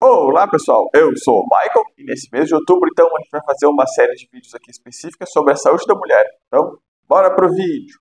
Olá pessoal, eu sou o Michael e nesse mês de outubro então a gente vai fazer uma série de vídeos aqui específicas sobre a saúde da mulher. Então, bora pro vídeo!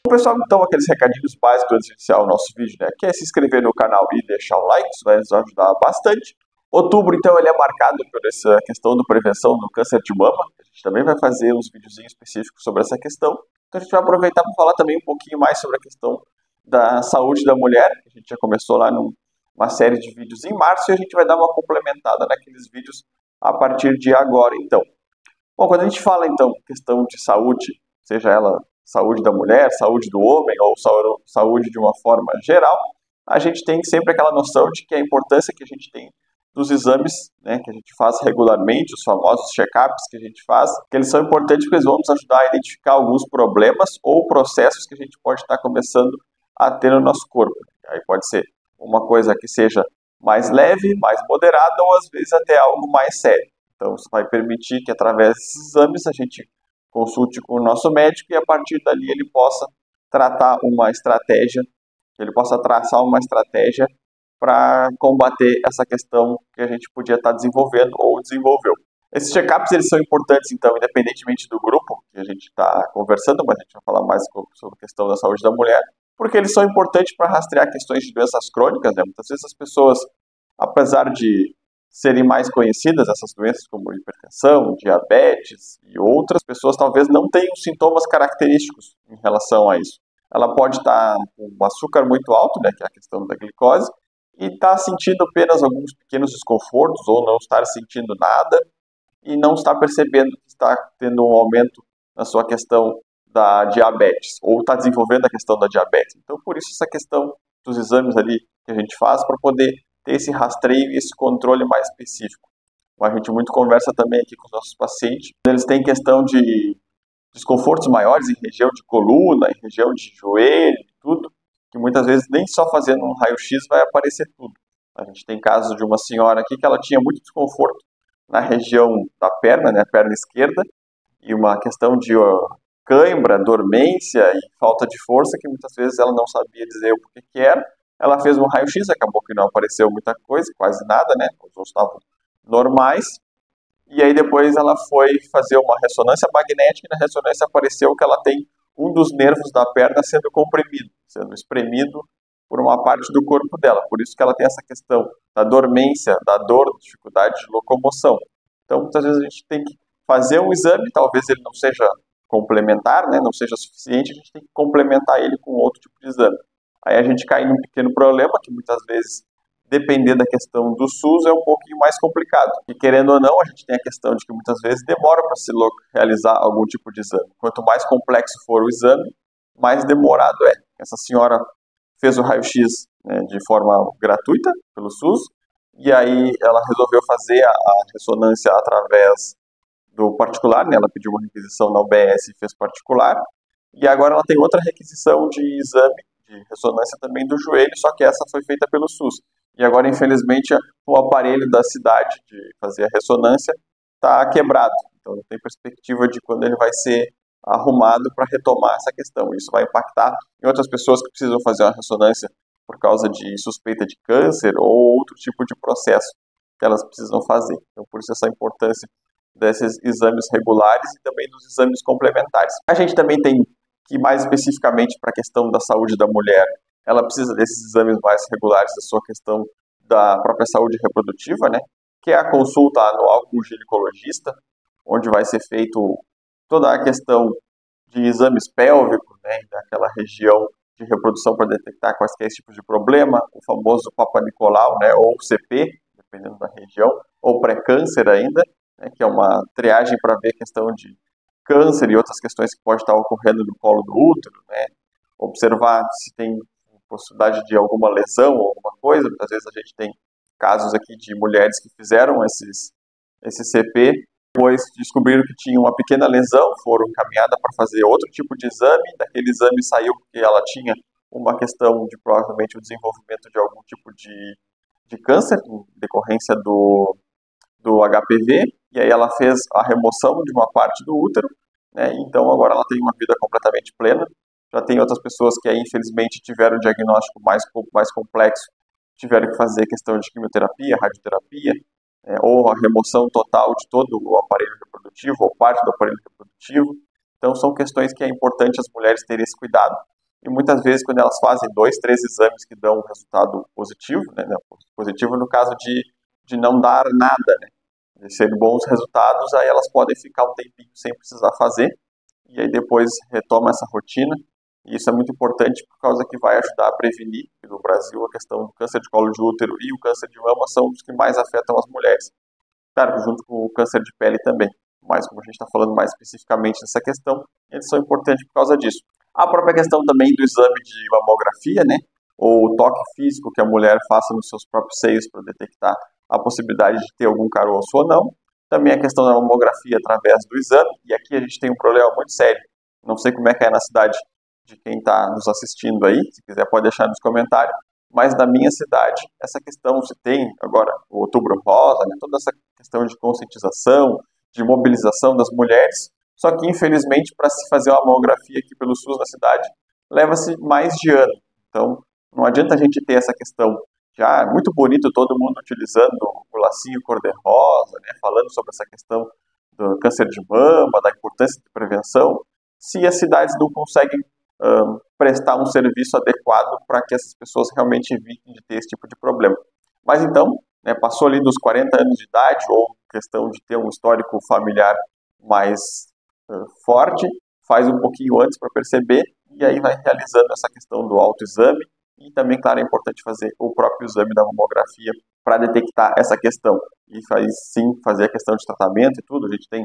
Bom, pessoal, então aqueles recadinhos básicos antes de iniciar o nosso vídeo, né? Que é se inscrever no canal e deixar o like, isso vai nos ajudar bastante. Outubro então ele é marcado por essa questão da prevenção do câncer de mama. A gente também vai fazer uns videozinhos específicos sobre essa questão. Então a gente vai aproveitar para falar também um pouquinho mais sobre a questão da saúde da mulher, que a gente já começou lá numa série de vídeos em março, e a gente vai dar uma complementada naqueles vídeos a partir de agora, então. Bom, quando a gente fala, então, questão de saúde, seja ela saúde da mulher, saúde do homem, ou saúde de uma forma geral, a gente tem sempre aquela noção de que a importância que a gente tem dos exames, né, que a gente faz regularmente, os famosos check-ups que a gente faz, que eles são importantes porque eles vão nos ajudar a identificar alguns problemas ou processos que a gente pode estar começando a ter no nosso corpo. Aí pode ser uma coisa que seja mais leve, mais moderada ou às vezes até algo mais sério. Então isso vai permitir que através desses exames a gente consulte com o nosso médico e a partir dali ele possa tratar uma estratégia, ele possa traçar uma estratégia para combater essa questão que a gente podia estar desenvolvendo ou desenvolveu. Esses check-ups eles são importantes, então, independentemente do grupo que a gente está conversando, mas a gente vai falar mais sobre a questão da saúde da mulher, porque eles são importantes para rastrear questões de doenças crônicas, né? Muitas vezes as pessoas, apesar de serem mais conhecidas, essas doenças como hipertensão, diabetes e outras pessoas talvez não tenham sintomas característicos em relação a isso. Ela pode estar com um açúcar muito alto, né, que é a questão da glicose, e estar sentindo apenas alguns pequenos desconfortos ou não estar sentindo nada e não estar percebendo que está tendo um aumento na sua questão da diabetes, ou está desenvolvendo a questão da diabetes. Então, por isso, essa questão dos exames ali que a gente faz para poder ter esse rastreio e esse controle mais específico. A gente muito conversa também aqui com os nossos pacientes. Eles têm questão de desconfortos maiores em região de coluna, em região de joelho, tudo, que muitas vezes nem só fazendo um raio-x vai aparecer tudo. A gente tem casos de uma senhora aqui que ela tinha muito desconforto na região da perna, né, perna esquerda, e uma questão de cãibra, dormência e falta de força, que muitas vezes ela não sabia dizer o porquê que era. Ela fez um raio-x, acabou que não apareceu muita coisa, quase nada, né? Os outros estavam normais. E aí depois ela foi fazer uma ressonância magnética e na ressonância apareceu que ela tem um dos nervos da perna sendo comprimido, sendo espremido por uma parte do corpo dela. Por isso que ela tem essa questão da dormência, da dor, dificuldade de locomoção. Então muitas vezes a gente tem que fazer um exame, talvez ele não seja complementar, né, não seja suficiente, a gente tem que complementar ele com outro tipo de exame. Aí a gente cai num pequeno problema que muitas vezes, dependendo da questão do SUS, é um pouquinho mais complicado. E querendo ou não, a gente tem a questão de que muitas vezes demora para se realizar algum tipo de exame. Quanto mais complexo for o exame, mais demorado é. Essa senhora fez o raio-x, né, de forma gratuita pelo SUS, e aí ela resolveu fazer a ressonância através do particular, né? Ela pediu uma requisição na UBS e fez particular, e agora ela tem outra requisição de exame de ressonância também do joelho, só que essa foi feita pelo SUS. E agora, infelizmente, o aparelho da cidade de fazer a ressonância está quebrado, então não tem perspectiva de quando ele vai ser arrumado para retomar essa questão. Isso vai impactar em outras pessoas que precisam fazer uma ressonância por causa de suspeita de câncer ou outro tipo de processo que elas precisam fazer. Então, por isso essa importância desses exames regulares e também dos exames complementares. A gente também tem que, mais especificamente para a questão da saúde da mulher, ela precisa desses exames mais regulares da sua questão da própria saúde reprodutiva, né? Que é a consulta anual com o ginecologista, onde vai ser feito toda a questão de exames pélvicos, né? Daquela região de reprodução para detectar quaisquer tipos de problema, o famoso Papa Nicolau, né? Ou CP, dependendo da região, ou pré-câncer ainda, né, que é uma triagem para ver a questão de câncer e outras questões que pode estar ocorrendo no colo do útero, né, observar se tem possibilidade de alguma lesão ou alguma coisa. Muitas vezes a gente tem casos aqui de mulheres que fizeram esse CP, depois descobriram que tinha uma pequena lesão, foram encaminhadas para fazer outro tipo de exame, daquele exame saiu que ela tinha uma questão de provavelmente o desenvolvimento de algum tipo de câncer, em decorrência do HPV, e aí ela fez a remoção de uma parte do útero, né, então agora ela tem uma vida completamente plena, já tem outras pessoas que aí, infelizmente, tiveram um diagnóstico mais complexo, tiveram que fazer questão de quimioterapia, radioterapia, ou a remoção total de todo o aparelho reprodutivo, ou parte do aparelho reprodutivo. Então, são questões que é importante as mulheres terem esse cuidado. E muitas vezes, quando elas fazem 2, 3 exames que dão um resultado positivo, né, positivo no caso de não dar nada, né, de serem bons resultados, aí elas podem ficar um tempinho sem precisar fazer, e aí depois retoma essa rotina. E isso é muito importante por causa que vai ajudar a prevenir, no Brasil, a questão do câncer de colo de útero e o câncer de mama são os que mais afetam as mulheres. Claro, junto com o câncer de pele também, mas como a gente está falando mais especificamente dessa questão, eles são importantes por causa disso. A própria questão também do exame de mamografia, né, ou o toque físico que a mulher faça nos seus próprios seios para detectar a possibilidade de ter algum caroço ou não. Também a questão da mamografia através do exame, e aqui a gente tem um problema muito sério. Não sei como é que é na cidade de quem está nos assistindo aí, se quiser pode deixar nos comentários, mas na minha cidade, essa questão se tem agora o Outubro Rosa, né, toda essa questão de conscientização, de mobilização das mulheres, só que infelizmente para se fazer uma mamografia aqui pelo SUS da cidade, leva-se mais de ano. Então, não adianta a gente ter essa questão já é muito bonito todo mundo utilizando o lacinho cor-de-rosa, né, falando sobre essa questão do câncer de mama, da importância de prevenção, se as cidades não conseguem prestar um serviço adequado para que essas pessoas realmente evitem de ter esse tipo de problema. Mas então, né, passou ali dos 40 anos de idade, ou questão de ter um histórico familiar mais forte, faz um pouquinho antes para perceber, e aí vai realizando essa questão do autoexame, e também, claro, é importante fazer o próprio exame da mamografia para detectar essa questão. E aí sim fazer a questão de tratamento e tudo. A gente tem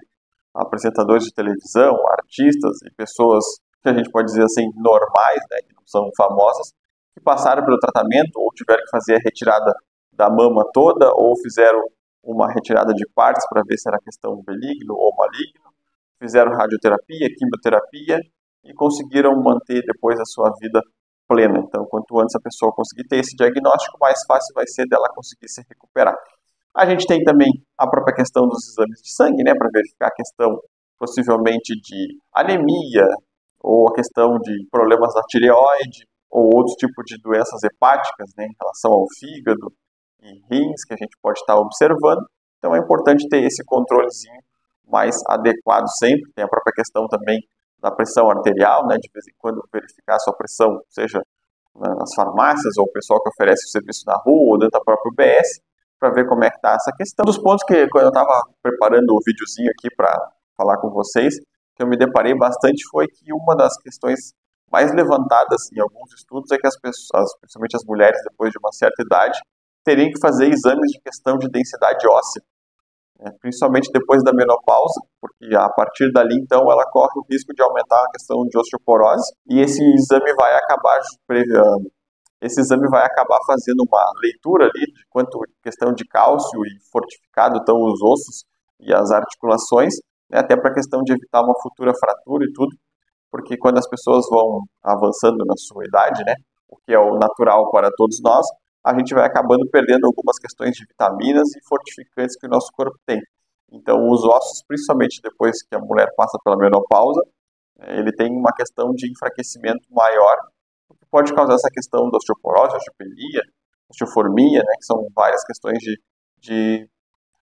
apresentadores de televisão, artistas e pessoas que a gente pode dizer assim, normais, né, que não são famosas, que passaram pelo tratamento ou tiveram que fazer a retirada da mama toda ou fizeram uma retirada de partes para ver se era questão benigno ou maligno, fizeram radioterapia, quimioterapia e conseguiram manter depois a sua vida plena. Então, quanto antes a pessoa conseguir ter esse diagnóstico, mais fácil vai ser dela conseguir se recuperar. A gente tem também a própria questão dos exames de sangue, né, para verificar a questão possivelmente de anemia, ou a questão de problemas da tireoide, ou outros tipos de doenças hepáticas, né, em relação ao fígado e rins, que a gente pode estar observando. Então é importante ter esse controlezinho mais adequado sempre. Tem a própria questão também da pressão arterial, né, de vez em quando verificar a sua pressão, seja nas farmácias, ou o pessoal que oferece o serviço na rua, ou dentro da própria UBS, para ver como é que está essa questão. Um dos pontos que, quando eu estava preparando o videozinho aqui para falar com vocês, que eu me deparei bastante foi que uma das questões mais levantadas em alguns estudos é que as pessoas, principalmente as mulheres depois de uma certa idade, teriam que fazer exames de questão de densidade óssea, né, principalmente depois da menopausa, porque a partir dali, então, ela corre o risco de aumentar a questão de osteoporose, e esse exame vai acabar fazendo uma leitura ali de quanto questão de cálcio e fortificado estão os ossos e as articulações, né, até para a questão de evitar uma futura fratura e tudo, porque quando as pessoas vão avançando na sua idade, né, o que é o natural para todos nós, a gente vai acabando perdendo algumas questões de vitaminas e fortificantes que o nosso corpo tem. Então, os ossos, principalmente depois que a mulher passa pela menopausa, ele tem uma questão de enfraquecimento maior, o que pode causar essa questão da osteoporose, osteopenia, osteoformia, né, que são várias questões de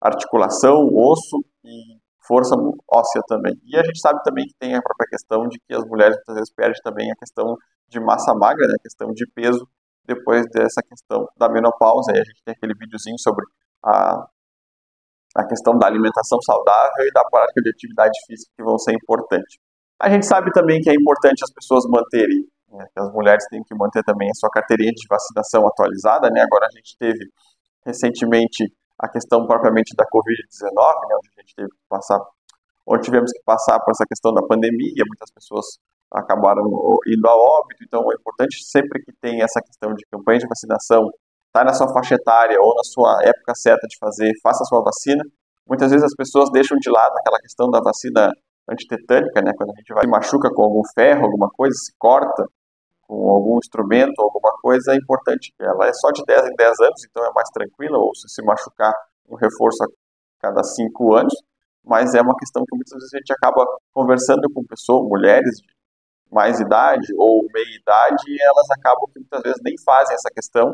articulação, osso e força óssea também. E a gente sabe também que tem a própria questão de que as mulheres muitas vezes perdem também a questão de massa magra, né, a questão de peso, depois dessa questão da menopausa. E a gente tem aquele videozinho sobre a questão da alimentação saudável e da prática de atividade física que vão ser importantes. A gente sabe também que é importante as pessoas manterem, né, que as mulheres têm que manter também a sua carteirinha de vacinação atualizada, né? Agora a gente teve recentemente a questão propriamente da Covid-19, né, onde tivemos que passar por essa questão da pandemia, muitas pessoas acabaram indo a óbito, então é importante sempre que tem essa questão de campanha de vacinação, está na sua faixa etária ou na sua época certa de fazer, faça a sua vacina. Muitas vezes as pessoas deixam de lado aquela questão da vacina antitetânica, né, quando a gente vai se machuca com algum ferro, alguma coisa, se corta com algum instrumento, alguma coisa, é importante. Ela é só de 10 em 10 anos, então é mais tranquila, ou se machucar, um reforço a cada 5 anos, mas é uma questão que muitas vezes a gente acaba conversando com pessoas, mulheres mais idade ou meia idade, elas acabam que muitas vezes nem fazem essa questão,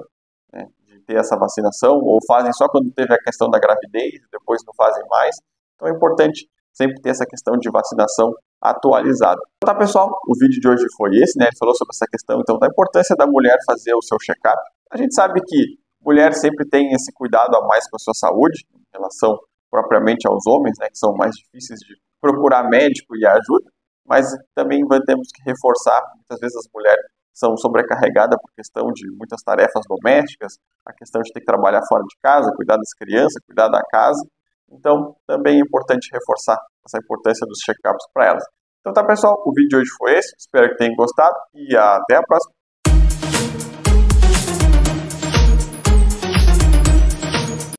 né, de ter essa vacinação, ou fazem só quando teve a questão da gravidez, depois não fazem mais. Então é importante sempre ter essa questão de vacinação atualizada. Então tá, pessoal, o vídeo de hoje foi esse, né? Ele falou sobre essa questão, então, da importância da mulher fazer o seu check-up. A gente sabe que mulher sempre tem esse cuidado a mais com a sua saúde, em relação propriamente aos homens, né, que são mais difíceis de procurar médico e ajuda, mas também temos que reforçar, muitas vezes as mulheres são sobrecarregadas por questão de muitas tarefas domésticas, a questão de ter que trabalhar fora de casa, cuidar das crianças, cuidar da casa. Então, também é importante reforçar essa importância dos check-ups para elas. Então tá, pessoal, o vídeo de hoje foi esse. Espero que tenham gostado e até a próxima.